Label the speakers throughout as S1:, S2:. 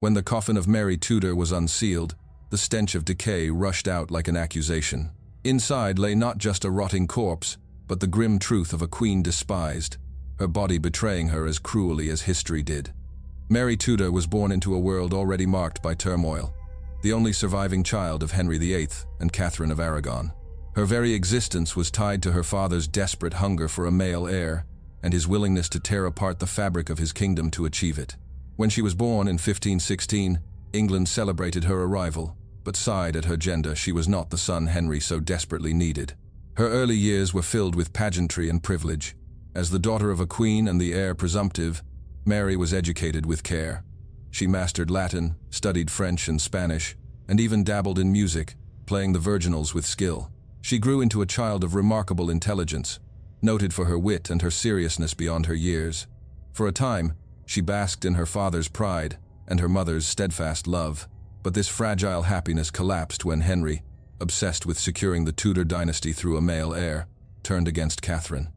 S1: When the coffin of Mary Tudor was unsealed, the stench of decay rushed out like an accusation. Inside lay not just a rotting corpse, but the grim truth of a queen despised, her body betraying her as cruelly as history did. Mary Tudor was born into a world already marked by turmoil, the only surviving child of Henry VIII and Catherine of Aragon. Her very existence was tied to her father's desperate hunger for a male heir and his willingness to tear apart the fabric of his kingdom to achieve it. When she was born in 1516, England celebrated her arrival, but sighed at her gender. She was not the son Henry so desperately needed. Her early years were filled with pageantry and privilege. As the daughter of a queen and the heir presumptive, Mary was educated with care. She mastered Latin, studied French and Spanish, and even dabbled in music, playing the virginals with skill. She grew into a child of remarkable intelligence, noted for her wit and her seriousness beyond her years. For a time, she basked in her father's pride and her mother's steadfast love, but this fragile happiness collapsed when Henry, obsessed with securing the Tudor dynasty through a male heir, turned against Catherine.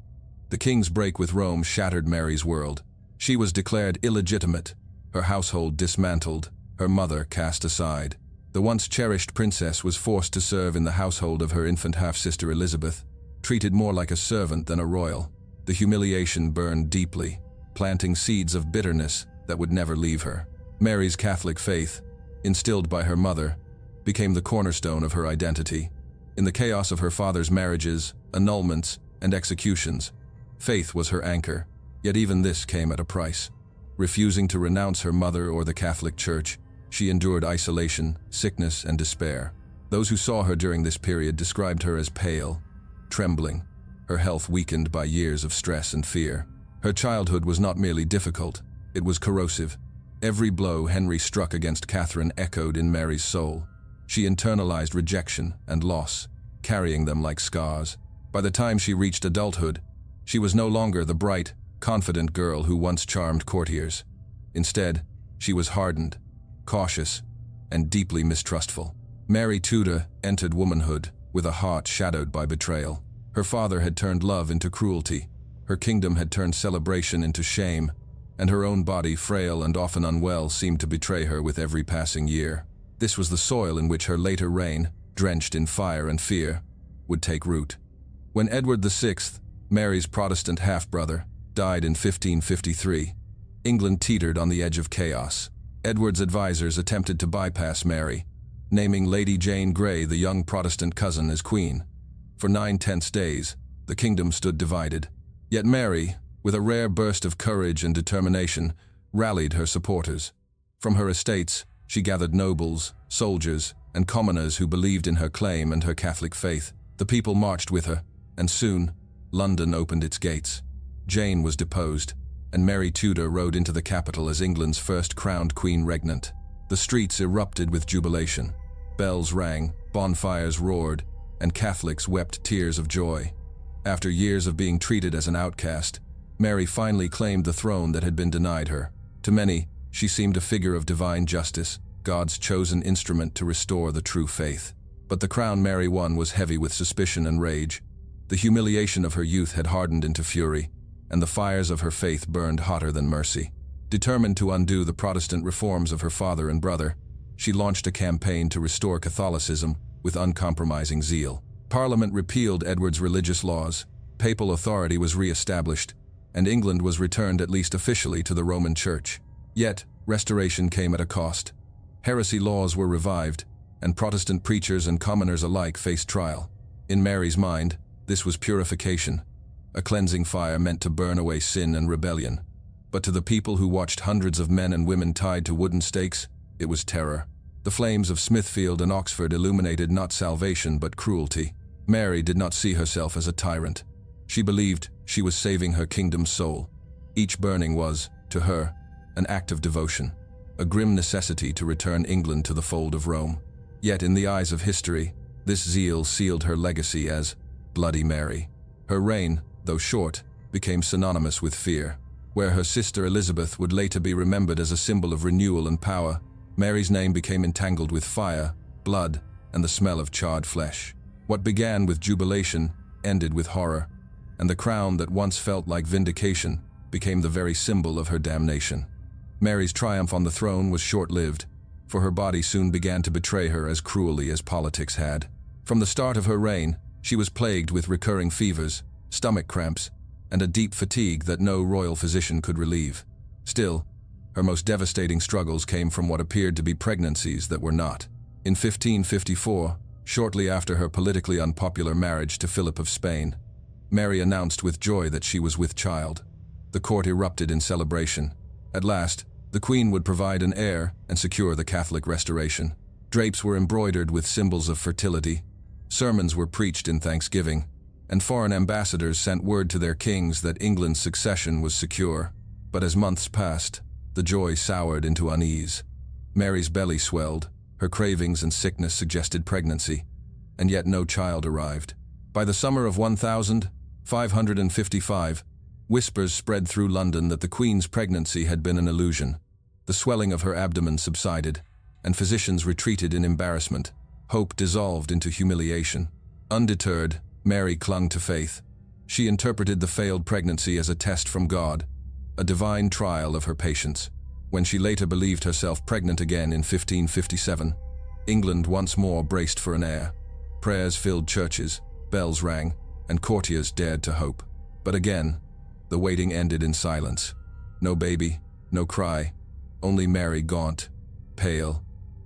S1: The king's break with Rome shattered Mary's world. She was declared illegitimate, her household dismantled, her mother cast aside. The once cherished princess was forced to serve in the household of her infant half-sister Elizabeth, treated more like a servant than a royal. The humiliation burned deeply, planting seeds of bitterness that would never leave her. Mary's Catholic faith, instilled by her mother, became the cornerstone of her identity. In the chaos of her father's marriages, annulments, and executions, faith was her anchor, yet even this came at a price. Refusing to renounce her mother or the Catholic Church, she endured isolation, sickness, and despair. Those who saw her during this period described her as pale, trembling, her health weakened by years of stress and fear. Her childhood was not merely difficult, it was corrosive. Every blow Henry struck against Catherine echoed in Mary's soul. She internalized rejection and loss, carrying them like scars. By the time she reached adulthood, she was no longer the bright, confident girl who once charmed courtiers. Instead, she was hardened, cautious, and deeply mistrustful. Mary Tudor entered womanhood with a heart shadowed by betrayal. Her father had turned love into cruelty, her kingdom had turned celebration into shame, and her own body, frail and often unwell, seemed to betray her with every passing year. This was the soil in which her later reign, drenched in fire and fear, would take root. When Edward VI, Mary's Protestant half-brother, died in 1553, England teetered on the edge of chaos. Edward's advisors attempted to bypass Mary, naming Lady Jane Grey, the young Protestant cousin, as queen. For 9 tense days, the kingdom stood divided. Yet Mary, with a rare burst of courage and determination, rallied her supporters. From her estates, she gathered nobles, soldiers, and commoners who believed in her claim and her Catholic faith. The people marched with her, and soon, London opened its gates. Jane was deposed, and Mary Tudor rode into the capital as England's first crowned queen regnant. The streets erupted with jubilation. Bells rang, bonfires roared, and Catholics wept tears of joy. After years of being treated as an outcast, Mary finally claimed the throne that had been denied her. To many, she seemed a figure of divine justice, God's chosen instrument to restore the true faith. But the crown Mary won was heavy with suspicion and rage. The humiliation of her youth had hardened into fury, and the fires of her faith burned hotter than mercy. Determined to undo the Protestant reforms of her father and brother, she launched a campaign to restore Catholicism with uncompromising zeal. Parliament repealed Edward's religious laws, papal authority was re-established, and England was returned, at least officially, to the Roman Church. Yet, restoration came at a cost. Heresy laws were revived, and Protestant preachers and commoners alike faced trial. In Mary's mind, this was purification, a cleansing fire meant to burn away sin and rebellion. But to the people who watched hundreds of men and women tied to wooden stakes, it was terror. The flames of Smithfield and Oxford illuminated not salvation but cruelty. Mary did not see herself as a tyrant. She believed she was saving her kingdom's soul. Each burning was, to her, an act of devotion, a grim necessity to return England to the fold of Rome. Yet in the eyes of history, this zeal sealed her legacy as Bloody Mary. Her reign, though short, became synonymous with fear. Where her sister Elizabeth would later be remembered as a symbol of renewal and power, Mary's name became entangled with fire, blood, and the smell of charred flesh. What began with jubilation ended with horror, and the crown that once felt like vindication became the very symbol of her damnation. Mary's triumph on the throne was short-lived, for her body soon began to betray her as cruelly as politics had. From the start of her reign, she was plagued with recurring fevers, stomach cramps, and a deep fatigue that no royal physician could relieve. Still, her most devastating struggles came from what appeared to be pregnancies that were not. In 1554, shortly after her politically unpopular marriage to Philip of Spain, Mary announced with joy that she was with child. The court erupted in celebration. At last, the Queen would provide an heir and secure the Catholic restoration. Drapes were embroidered with symbols of fertility, sermons were preached in thanksgiving, and foreign ambassadors sent word to their kings that England's succession was secure. But as months passed, the joy soured into unease. Mary's belly swelled, her cravings and sickness suggested pregnancy, and yet no child arrived. By the summer of 1555, whispers spread through London that the Queen's pregnancy had been an illusion. The swelling of her abdomen subsided, and physicians retreated in embarrassment. Hope dissolved into humiliation. Undeterred, Mary clung to faith. She interpreted the failed pregnancy as a test from God, a divine trial of her patience. When she later believed herself pregnant again in 1557, England once more braced for an heir. Prayers filled churches, bells rang, and courtiers dared to hope. But again, the waiting ended in silence. No baby, no cry, only Mary gaunt, pale,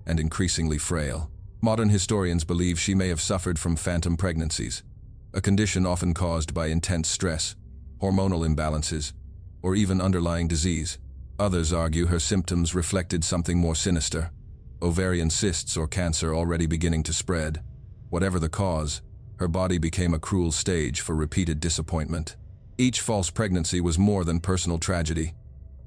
S1: and increasingly frail. Modern historians believe she may have suffered from phantom pregnancies, a condition often caused by intense stress, hormonal imbalances, or even underlying disease. Others argue her symptoms reflected something more sinister, ovarian cysts or cancer already beginning to spread. Whatever the cause, her body became a cruel stage for repeated disappointment. Each false pregnancy was more than personal tragedy.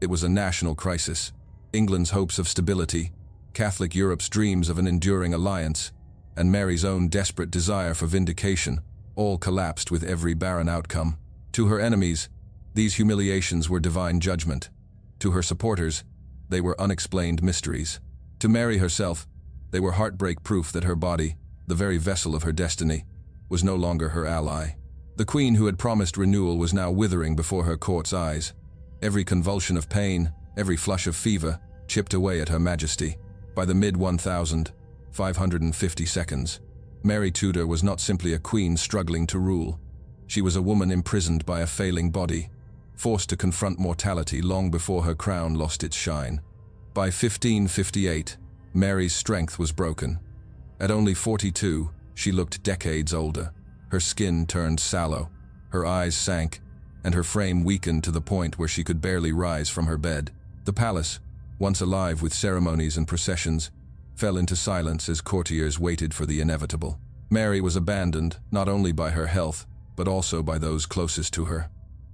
S1: It was a national crisis. England's hopes of stability, Catholic Europe's dreams of an enduring alliance, and Mary's own desperate desire for vindication all collapsed with every barren outcome. To her enemies, these humiliations were divine judgment. To her supporters, they were unexplained mysteries. To Mary herself, they were heartbreak proof that her body, the very vessel of her destiny, was no longer her ally. The Queen who had promised renewal was now withering before her court's eyes. Every convulsion of pain, every flush of fever, chipped away at her majesty. By the mid-1550s, Mary Tudor was not simply a queen struggling to rule. She was a woman imprisoned by a failing body, forced to confront mortality long before her crown lost its shine. By 1558, Mary's strength was broken. At only 42, she looked decades older. Her skin turned sallow, her eyes sank, and her frame weakened to the point where she could barely rise from her bed. The palace, once alive with ceremonies and processions, fell into silence as courtiers waited for the inevitable. Mary was abandoned not only by her health, but also by those closest to her.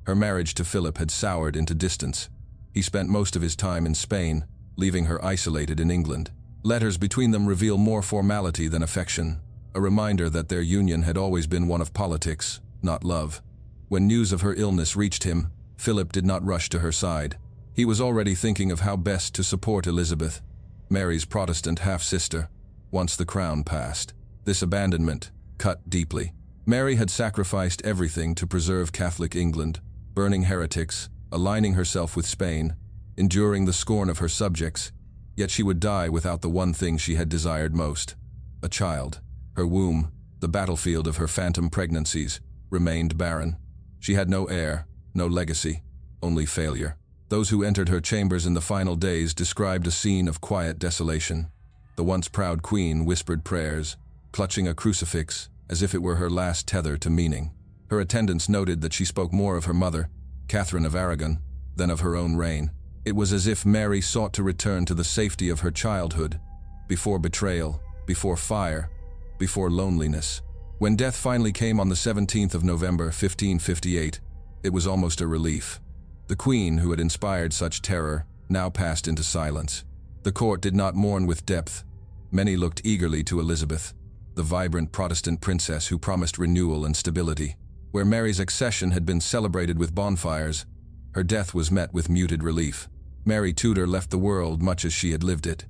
S1: Her marriage to Philip had soured into distance. He spent most of his time in Spain, leaving her isolated in England. Letters between them reveal more formality than affection, a reminder that their union had always been one of politics, not love. When news of her illness reached him, Philip did not rush to her side. He was already thinking of how best to support Elizabeth, Mary's Protestant half-sister, once the crown passed. This abandonment cut deeply. Mary had sacrificed everything to preserve Catholic England, burning heretics, aligning herself with Spain, enduring the scorn of her subjects, yet she would die without the one thing she had desired most: a child. Her womb, the battlefield of her phantom pregnancies, remained barren. She had no heir, no legacy, only failure. Those who entered her chambers in the final days described a scene of quiet desolation. The once proud queen whispered prayers, clutching a crucifix as if it were her last tether to meaning. Her attendants noted that she spoke more of her mother, Catherine of Aragon, than of her own reign. It was as if Mary sought to return to the safety of her childhood, before betrayal, before fire, before loneliness. When death finally came on the 17th of November, 1558, it was almost a relief. The Queen, who had inspired such terror, now passed into silence. The court did not mourn with depth. Many looked eagerly to Elizabeth, the vibrant Protestant princess who promised renewal and stability. Where Mary's accession had been celebrated with bonfires, her death was met with muted relief. Mary Tudor left the world much as she had lived it,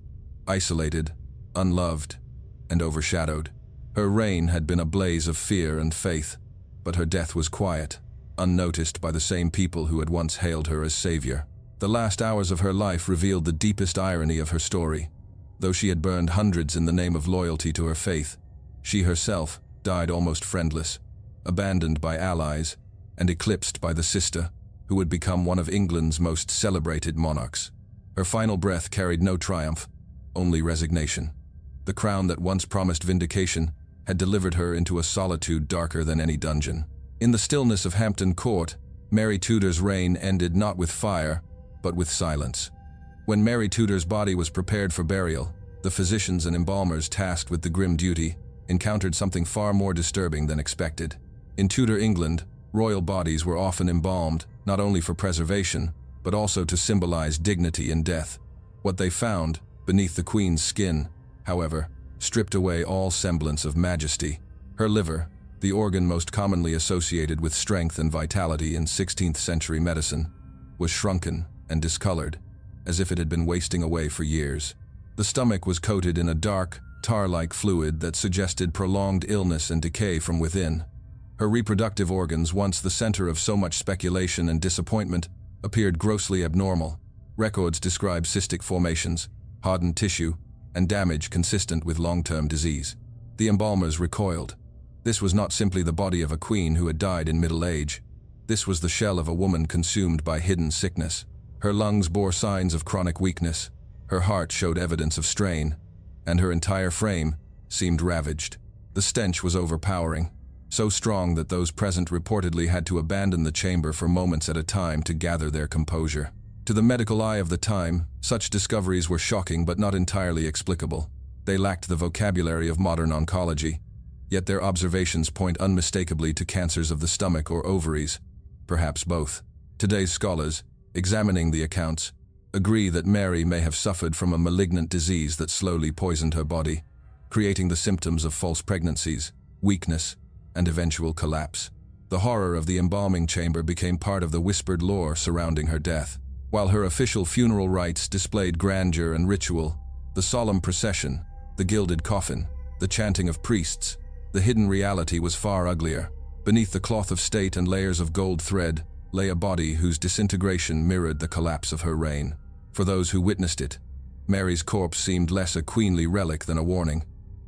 S1: isolated, unloved, and overshadowed. Her reign had been a blaze of fear and faith, but her death was quiet, unnoticed by the same people who had once hailed her as savior. The last hours of her life revealed the deepest irony of her story. Though she had burned hundreds in the name of loyalty to her faith, she herself died almost friendless, abandoned by allies, and eclipsed by the sister, who would become one of England's most celebrated monarchs. Her final breath carried no triumph, only resignation. The crown that once promised vindication had delivered her into a solitude darker than any dungeon. In the stillness of Hampton Court, Mary Tudor's reign ended not with fire, but with silence. When Mary Tudor's body was prepared for burial, the physicians and embalmers tasked with the grim duty encountered something far more disturbing than expected. In Tudor England, royal bodies were often embalmed, not only for preservation, but also to symbolize dignity in death. What they found, beneath the Queen's skin, however, stripped away all semblance of majesty. Her liver, the organ most commonly associated with strength and vitality in 16th century medicine, was shrunken and discolored, as if it had been wasting away for years. The stomach was coated in a dark, tar-like fluid that suggested prolonged illness and decay from within. Her reproductive organs, once the center of so much speculation and disappointment, appeared grossly abnormal. Records describe cystic formations, hardened tissue, and damage consistent with long-term disease. The embalmers recoiled. This was not simply the body of a queen who had died in middle age. This was the shell of a woman consumed by hidden sickness. Her lungs bore signs of chronic weakness, her heart showed evidence of strain, and her entire frame seemed ravaged. The stench was overpowering, so strong that those present reportedly had to abandon the chamber for moments at a time to gather their composure. To the medical eye of the time, such discoveries were shocking but not entirely explicable. They lacked the vocabulary of modern oncology, yet their observations point unmistakably to cancers of the stomach or ovaries, perhaps both. Today's scholars, examining the accounts, agree that Mary may have suffered from a malignant disease that slowly poisoned her body, creating the symptoms of false pregnancies, weakness, and eventual collapse. The horror of the embalming chamber became part of the whispered lore surrounding her death. While her official funeral rites displayed grandeur and ritual, the solemn procession, the gilded coffin, the chanting of priests, the hidden reality was far uglier. Beneath the cloth of state and layers of gold thread lay a body whose disintegration mirrored the collapse of her reign. For those who witnessed it, Mary's corpse seemed less a queenly relic than a warning.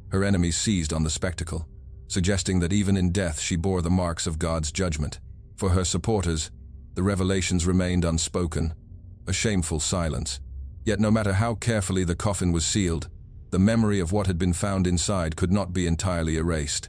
S1: Her enemies seized on the spectacle, suggesting that even in death she bore the marks of God's judgment. For her supporters, the revelations remained unspoken, a shameful silence. Yet no matter how carefully the coffin was sealed, the memory of what had been found inside could not be entirely erased.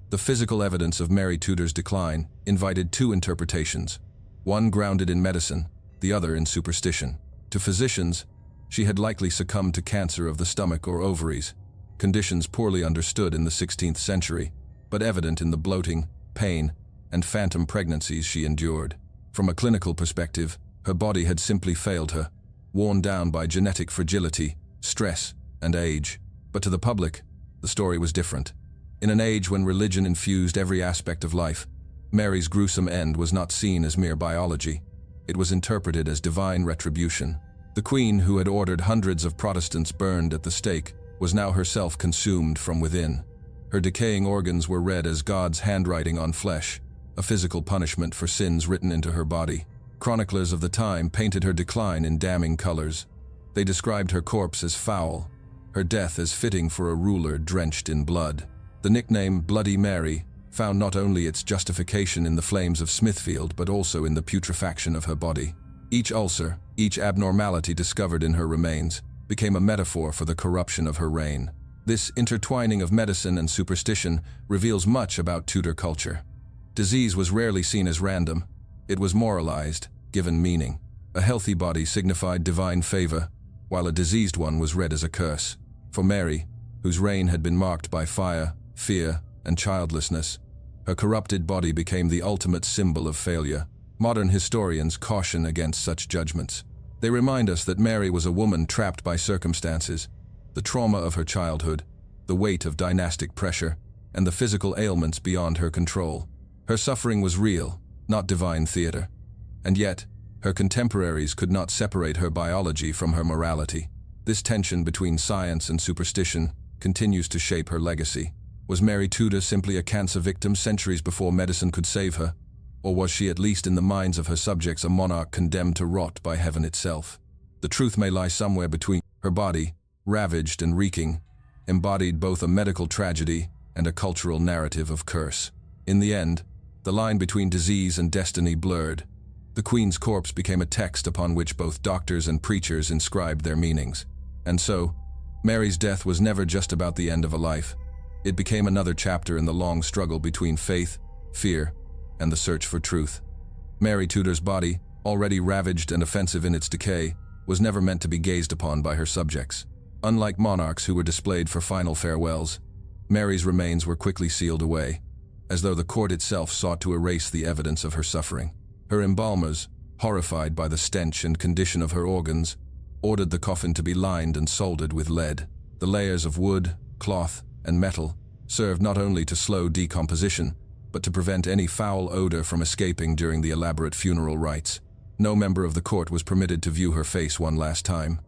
S1: The physical evidence of Mary Tudor's decline invited two interpretations, one grounded in medicine, the other in superstition. To physicians, she had likely succumbed to cancer of the stomach or ovaries, conditions poorly understood in the 16th century, but evident in the bloating, pain, and phantom pregnancies she endured. From a clinical perspective, her body had simply failed her, worn down by genetic fragility, stress, and age. But to the public, the story was different. In an age when religion infused every aspect of life, Mary's gruesome end was not seen as mere biology. It was interpreted as divine retribution. The Queen, who had ordered hundreds of Protestants burned at the stake, was now herself consumed from within. Her decaying organs were read as God's handwriting on flesh, a physical punishment for sins written into her body. Chroniclers of the time painted her decline in damning colors. They described her corpse as foul, her death as fitting for a ruler drenched in blood. The nickname Bloody Mary found not only its justification in the flames of Smithfield but also in the putrefaction of her body. Each ulcer, each abnormality discovered in her remains, became a metaphor for the corruption of her reign. This intertwining of medicine and superstition reveals much about Tudor culture. Disease was rarely seen as random. It was moralized, given meaning. A healthy body signified divine favor, while a diseased one was read as a curse. For Mary, whose reign had been marked by fire, fear, and childlessness, her corrupted body became the ultimate symbol of failure. Modern historians caution against such judgments. They remind us that Mary was a woman trapped by circumstances, the trauma of her childhood, the weight of dynastic pressure, and the physical ailments beyond her control. Her suffering was real, not divine theater. And yet, her contemporaries could not separate her biology from her morality. This tension between science and superstition continues to shape her legacy. Was Mary Tudor simply a cancer victim centuries before medicine could save her? Or was she, at least in the minds of her subjects, a monarch condemned to rot by heaven itself? The truth may lie somewhere between. Her body, ravaged and reeking, embodied both a medical tragedy and a cultural narrative of curse. In the end, the line between disease and destiny blurred. The Queen's corpse became a text upon which both doctors and preachers inscribed their meanings. And so, Mary's death was never just about the end of a life. It became another chapter in the long struggle between faith, fear, and the search for truth. Mary Tudor's body, already ravaged and offensive in its decay, was never meant to be gazed upon by her subjects. Unlike monarchs who were displayed for final farewells, Mary's remains were quickly sealed away, as though the court itself sought to erase the evidence of her suffering. Her embalmers, horrified by the stench and condition of her organs, ordered the coffin to be lined and soldered with lead. The layers of wood, cloth, and metal served not only to slow decomposition, but to prevent any foul odor from escaping during the elaborate funeral rites. No member of the court was permitted to view her face one last time.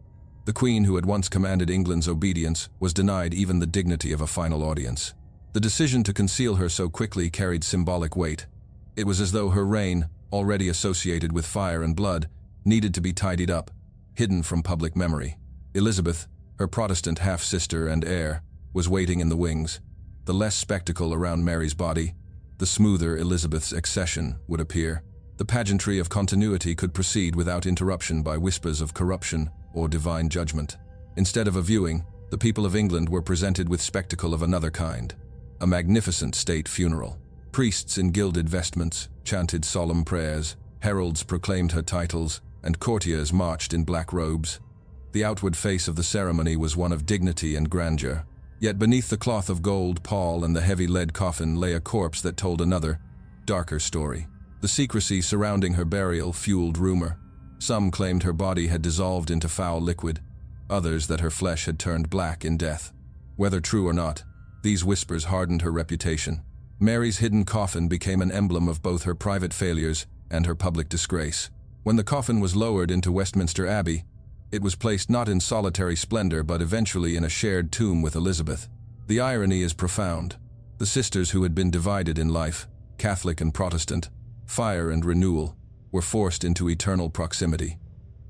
S1: The Queen, who had once commanded England's obedience, was denied even the dignity of a final audience. The decision to conceal her so quickly carried symbolic weight. It was as though her reign, already associated with fire and blood, needed to be tidied up, hidden from public memory. Elizabeth, her Protestant half-sister and heir, was waiting in the wings. The less spectacle around Mary's body, the smoother Elizabeth's accession would appear. The pageantry of continuity could proceed without interruption by whispers of corruption or divine judgment. Instead of a viewing, the people of England were presented with spectacle of another kind, a magnificent state funeral. Priests in gilded vestments chanted solemn prayers, heralds proclaimed her titles, and courtiers marched in black robes. The outward face of the ceremony was one of dignity and grandeur. Yet beneath the cloth of gold pall and the heavy lead coffin lay a corpse that told another, darker story. The secrecy surrounding her burial fueled rumor. Some claimed her body had dissolved into foul liquid, others that her flesh had turned black in death. Whether true or not, these whispers hardened her reputation. Mary's hidden coffin became an emblem of both her private failures and her public disgrace. When the coffin was lowered into Westminster Abbey, it was placed not in solitary splendor but eventually in a shared tomb with Elizabeth. The irony is profound. The sisters who had been divided in life, Catholic and Protestant, fire and renewal, were forced into eternal proximity.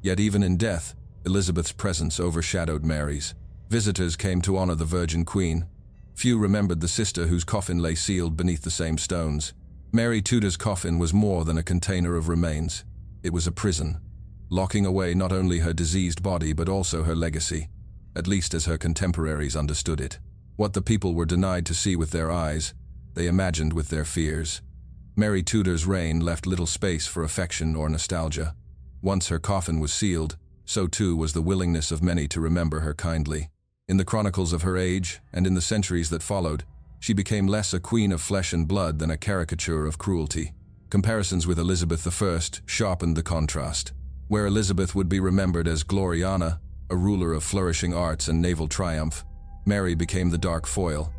S1: Yet even in death, Elizabeth's presence overshadowed Mary's. Visitors came to honor the Virgin Queen. Few remembered the sister whose coffin lay sealed beneath the same stones. Mary Tudor's coffin was more than a container of remains. It was a prison, locking away not only her diseased body but also her legacy, at least as her contemporaries understood it. What the people were denied to see with their eyes, they imagined with their fears. Mary Tudor's reign left little space for affection or nostalgia. Once her coffin was sealed, so too was the willingness of many to remember her kindly. In the chronicles of her age, and in the centuries that followed, she became less a queen of flesh and blood than a caricature of cruelty. Comparisons with Elizabeth I sharpened the contrast. Where Elizabeth would be remembered as Gloriana, a ruler of flourishing arts and naval triumph, Mary became the dark foil,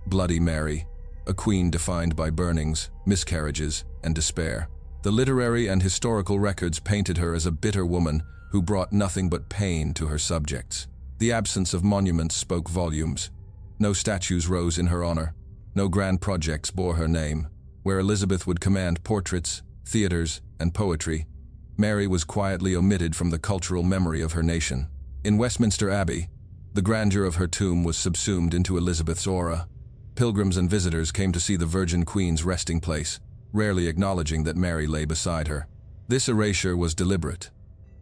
S1: Bloody Mary, a queen defined by burnings, miscarriages, and despair. The literary and historical records painted her as a bitter woman who brought nothing but pain to her subjects. The absence of monuments spoke volumes. No statues rose in her honor. No grand projects bore her name. Where Elizabeth would command portraits, theaters, and poetry, Mary was quietly omitted from the cultural memory of her nation. In Westminster Abbey, the grandeur of her tomb was subsumed into Elizabeth's aura. Pilgrims and visitors came to see the Virgin Queen's resting place, rarely acknowledging that Mary lay beside her. This erasure was deliberate.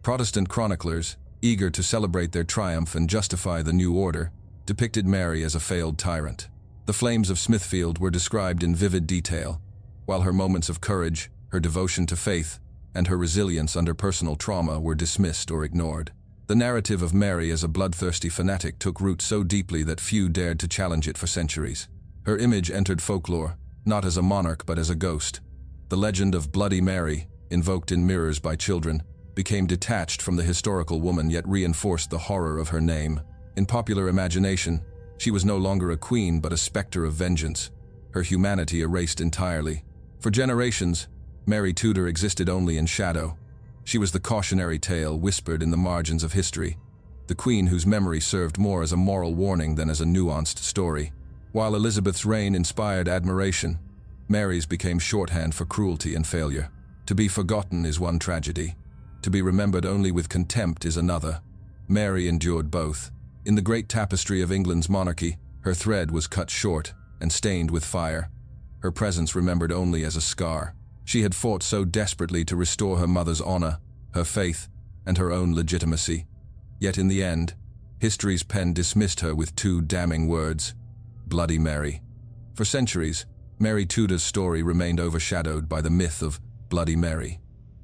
S1: Protestant chroniclers, eager to celebrate their triumph and justify the new order, depicted Mary as a failed tyrant. The flames of Smithfield were described in vivid detail, while her moments of courage, her devotion to faith, and her resilience under personal trauma were dismissed or ignored. The narrative of Mary as a bloodthirsty fanatic took root so deeply that few dared to challenge it for centuries. Her image entered folklore, not as a monarch but as a ghost. The legend of Bloody Mary, invoked in mirrors by children, became detached from the historical woman yet reinforced the horror of her name. In popular imagination, she was no longer a queen but a specter of vengeance, her humanity erased entirely. For generations, Mary Tudor existed only in shadow. She was the cautionary tale whispered in the margins of history, the queen whose memory served more as a moral warning than as a nuanced story. While Elizabeth's reign inspired admiration, Mary's became shorthand for cruelty and failure. To be forgotten is one tragedy. To be remembered only with contempt is another. Mary endured both. In the great tapestry of England's monarchy, her thread was cut short and stained with fire. Her presence remembered only as a scar. She had fought so desperately to restore her mother's honor, her faith, and her own legitimacy. Yet in the end, history's pen dismissed her with two damning words: Bloody Mary. For centuries, Mary Tudor's story remained overshadowed by the myth of Bloody Mary.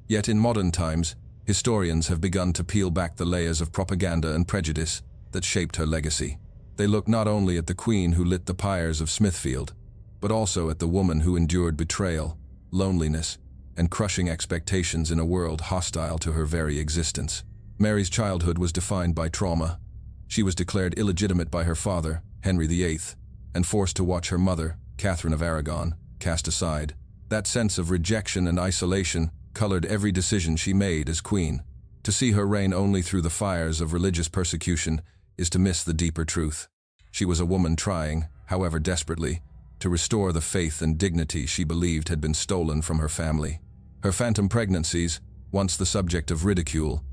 S1: Yet in modern times, historians have begun to peel back the layers of propaganda and prejudice that shaped her legacy. They look not only at the queen who lit the pyres of Smithfield, but also at the woman who endured betrayal, loneliness, and crushing expectations in a world hostile to her very existence. Mary's childhood was defined by trauma. She was declared illegitimate by her father, Henry VIII, and forced to watch her mother, Catherine of Aragon, cast aside. That sense of rejection and isolation colored every decision she made as queen. To see her reign only through the fires of religious persecution is to miss the deeper truth. She was a woman trying, however desperately, to restore the faith and dignity she believed had been stolen from her family. Her phantom pregnancies, once the subject of ridicule,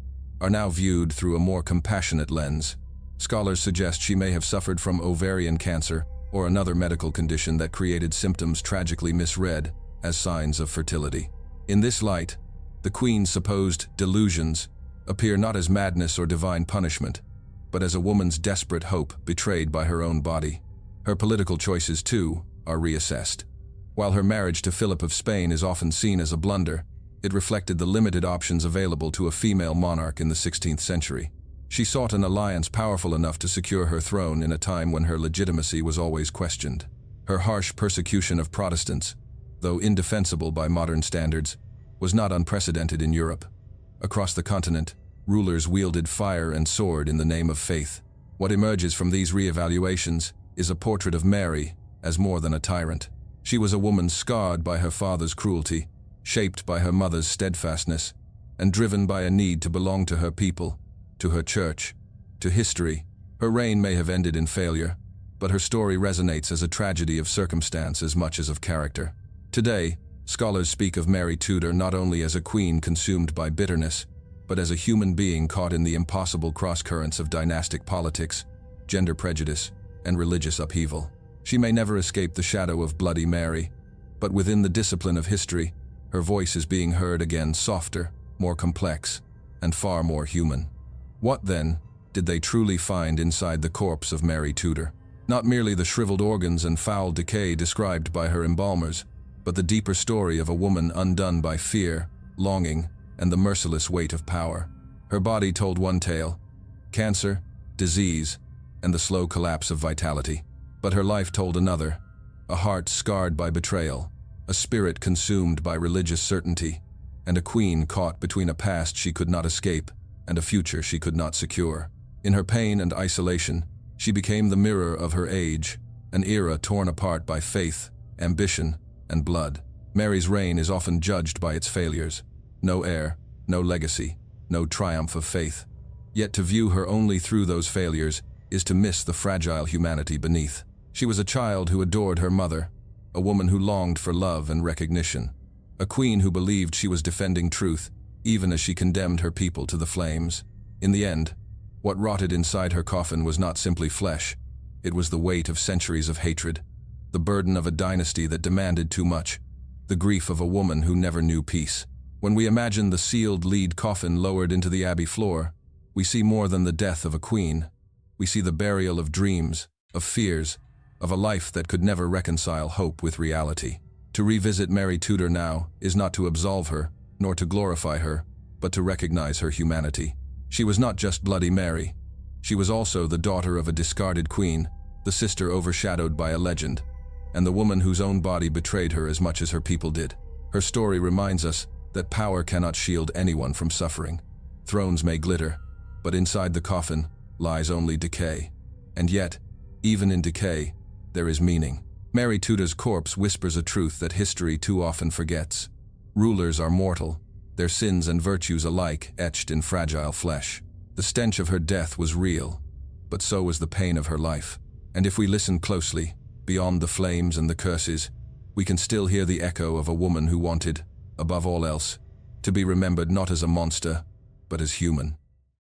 S1: are now viewed through a more compassionate lens. Scholars suggest she may have suffered from ovarian cancer or another medical condition that created symptoms tragically misread as signs of fertility. In this light, the Queen's supposed delusions appear not as madness or divine punishment, but as a woman's desperate hope betrayed by her own body. Her political choices, too, are reassessed. While her marriage to Philip of Spain is often seen as a blunder, it reflected the limited options available to a female monarch in the 16th century. She sought an alliance powerful enough to secure her throne in a time when her legitimacy was always questioned. Her harsh persecution of Protestants, though indefensible by modern standards, was not unprecedented in Europe. Across the continent, rulers wielded fire and sword in the name of faith. What emerges from these re-evaluations is a portrait of Mary as more than a tyrant. She was a woman scarred by her father's cruelty, shaped by her mother's steadfastness, and driven by a need to belong to her people, to her church, to history. Her reign may have ended in failure, but her story resonates as a tragedy of circumstance as much as of character. Today, scholars speak of Mary Tudor not only as a queen consumed by bitterness, but as a human being caught in the impossible cross-currents of dynastic politics, gender prejudice, and religious upheaval. She may never escape the shadow of Bloody Mary, but within the discipline of history, her voice is being heard again, softer, more complex, and far more human. What, then, did they truly find inside the corpse of Mary Tudor? Not merely the shriveled organs and foul decay described by her embalmers, but the deeper story of a woman undone by fear, longing, and the merciless weight of power. Her body told one tale: cancer, disease, and the slow collapse of vitality. But her life told another: a heart scarred by betrayal, a spirit consumed by religious certainty, and a queen caught between a past she could not escape and a future she could not secure. In her pain and isolation, she became the mirror of her age, an era torn apart by faith, ambition, and blood. Mary's reign is often judged by its failures. No heir, no legacy, no triumph of faith. Yet to view her only through those failures is to miss the fragile humanity beneath. She was a child who adored her mother, a woman who longed for love and recognition, a queen who believed she was defending truth, even as she condemned her people to the flames. In the end, what rotted inside her coffin was not simply flesh. It was the weight of centuries of hatred, the burden of a dynasty that demanded too much, the grief of a woman who never knew peace. When we imagine the sealed lead coffin lowered into the abbey floor, we see more than the death of a queen. We see the burial of dreams, of fears, of a life that could never reconcile hope with reality. To revisit Mary Tudor now is not to absolve her, nor to glorify her, but to recognize her humanity. She was not just Bloody Mary. She was also the daughter of a discarded queen, the sister overshadowed by a legend, and the woman whose own body betrayed her as much as her people did. Her story reminds us that power cannot shield anyone from suffering. Thrones may glitter, but inside the coffin lies only decay. And yet, even in decay, there is meaning. Mary Tudor's corpse whispers a truth that history too often forgets. Rulers are mortal, their sins and virtues alike etched in fragile flesh. The stench of her death was real, but so was the pain of her life. And if we listen closely, beyond the flames and the curses, we can still hear the echo of a woman who wanted, above all else, to be remembered not as a monster, but as human.